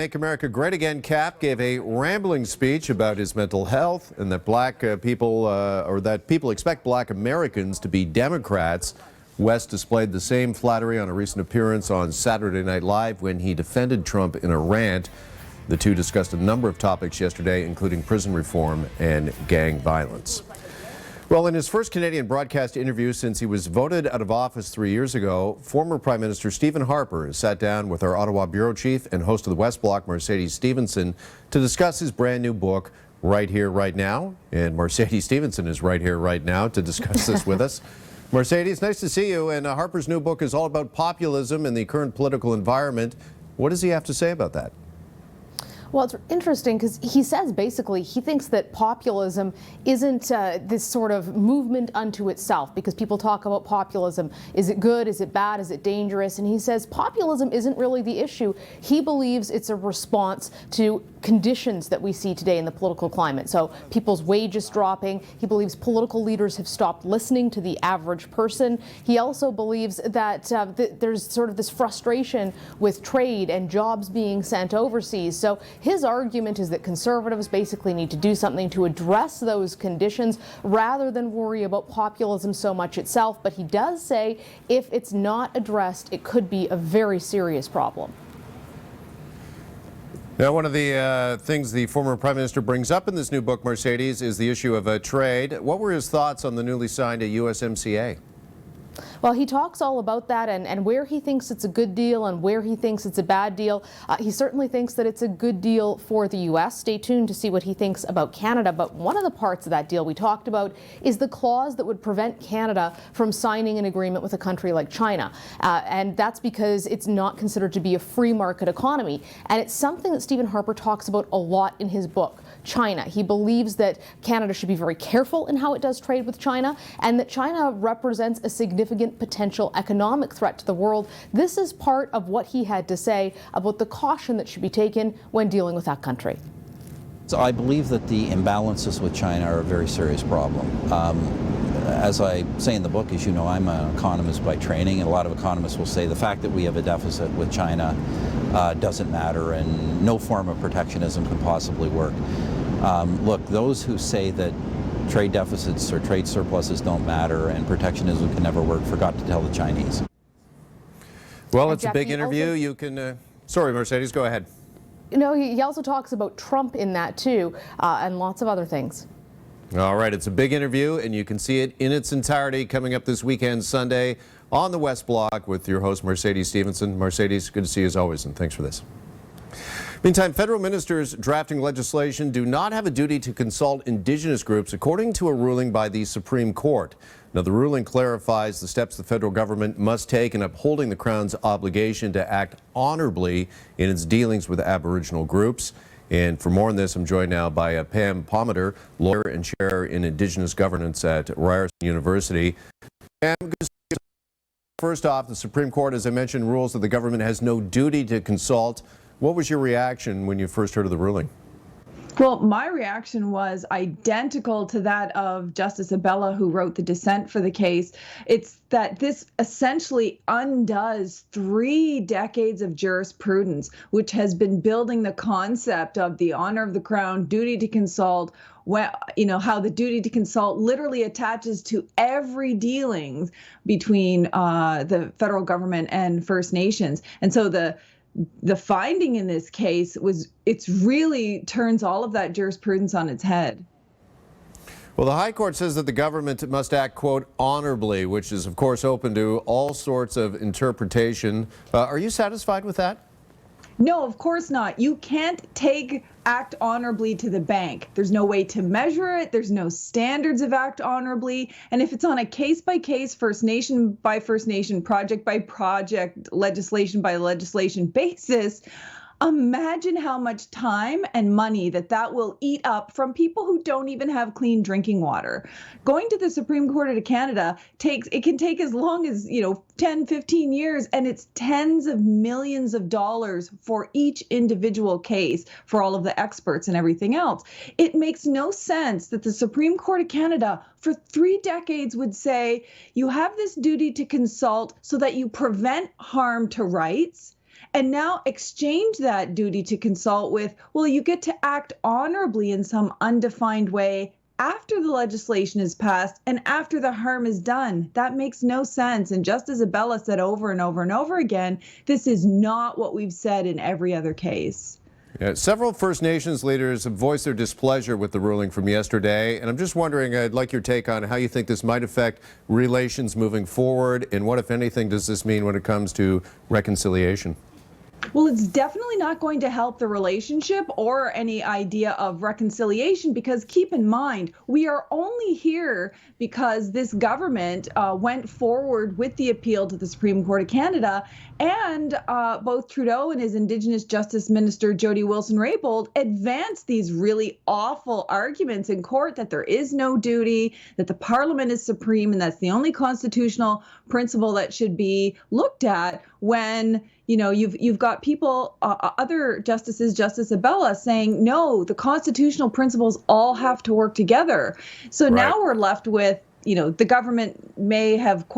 Make America Great Again Cap gave a rambling speech about his mental health and that people expect black Americans to be Democrats. West displayed the same flattery on a recent appearance on Saturday Night Live when he defended Trump in a rant. The two discussed a number of topics yesterday, including prison reform and gang violence. Well, in his first Canadian broadcast interview since he was voted out of office 3 years ago, former Prime Minister Stephen Harper has sat down with our Ottawa bureau chief and host of the West Block, Mercedes Stephenson, to discuss his brand new book, Right Here, Right Now. And Mercedes Stephenson is right here, right now to discuss this with us. Mercedes, nice to see you. And Harper's new book is all about populism and the current political environment. What does he have to say about that? Well, it's interesting because he says basically he thinks that populism isn't this sort of movement unto itself, because people talk about populism. Is it good? Is it bad? Is it dangerous? And he says populism isn't really the issue. He believes it's a response to conditions that we see today in the political climate. So people's wages dropping. He believes political leaders have stopped listening to the average person. He also believes that there's sort of this frustration with trade and jobs being sent overseas. So his argument is that conservatives basically need to do something to address those conditions rather than worry about populism so much itself. But he does say if it's not addressed, it could be a very serious problem. Now, one of the things the former Prime Minister brings up in this new book, Mercedes, is the issue of trade. What were his thoughts on the newly signed USMCA? Well, he talks all about that and where he thinks it's a good deal and where he thinks it's a bad deal. He certainly thinks that it's a good deal for the U.S. Stay tuned to see what he thinks about Canada. But one of the parts of that deal we talked about is the clause that would prevent Canada from signing an agreement with a country like China. And that's because it's not considered to be a free market economy. And it's something that Stephen Harper talks about a lot in his book, China. He believes that Canada should be very careful in how it does trade with China, and that China represents a significant potential economic threat to the world. This is part of what he had to say about the caution that should be taken when dealing with that country. So I believe that the imbalances with China are a very serious problem. As I say in the book, as you know, I'm an economist by training, and a lot of economists will say the fact that we have a deficit with China doesn't matter, and no form of protectionism can possibly work. Look, those who say that trade deficits or trade surpluses don't matter and protectionism can never work forgot to tell the Chinese. Well, it's a big interview. You can, sorry, Mercedes, go ahead. You know, he also talks about Trump in that too, and lots of other things. All right, it's a big interview, and you can see it in its entirety coming up this weekend, Sunday, on the West Block with your host, Mercedes Stephenson. Mercedes, good to see you as always, and thanks for this. Meantime, federal ministers drafting legislation do not have a duty to consult Indigenous groups, according to a ruling by the Supreme Court. Now, the ruling clarifies the steps the federal government must take in upholding the Crown's obligation to act honorably in its dealings with Aboriginal groups. And for more on this, I'm joined now by Pam Palmater, lawyer and chair in Indigenous governance at Ryerson University. Pam, first off, the Supreme Court, as I mentioned, rules that the government has no duty to consult. What was your reaction when you first heard of the ruling? Well, my reaction was identical to that of Justice Abella, who wrote the dissent for the case. It's that this essentially undoes 3 decades of jurisprudence, which has been building the concept of the honor of the Crown, duty to consult, how the duty to consult literally attaches to every dealings between the federal government and First Nations. And so the finding in this case it's really turns all of that jurisprudence on its head. Well, the High Court says that the government must act, quote, honorably, which is, of course, open to all sorts of interpretation. Are you satisfied with that? No, of course not. You can't act honorably to the bank. There's no way to measure it. There's no standards of act honorably. And if it's on a case-by-case, First Nation by First Nation, project by project, legislation by legislation basis, imagine how much time and money that will eat up from people who don't even have clean drinking water. Going to the Supreme Court of Canada can take as long as, 10, 15 years, and it's tens of millions of dollars for each individual case for all of the experts and everything else. It makes no sense that the Supreme Court of Canada for 3 decades would say you have this duty to consult so that you prevent harm to rights. and now exchange that duty to consult with, well, you get to act honorably in some undefined way after the legislation is passed and after the harm is done. That makes no sense. And just as Abella said over and over and over again, this is not what we've said in every other case. Yeah, several First Nations leaders have voiced their displeasure with the ruling from yesterday, and I'm just wondering, I'd like your take on how you think this might affect relations moving forward, and what, if anything, does this mean when it comes to reconciliation? Well, it's definitely not going to help the relationship or any idea of reconciliation, because keep in mind, we are only here because this government went forward with the appeal to the Supreme Court of Canada, and both Trudeau and his Indigenous Justice Minister, Jody Wilson-Raybould, advanced these really awful arguments in court that there is no duty, that the Parliament is supreme, and that's the only constitutional principle that should be looked at when you've got people, other justices, Justice Abella, saying, no, the constitutional principles all have to work together. So now we're left with, the government may have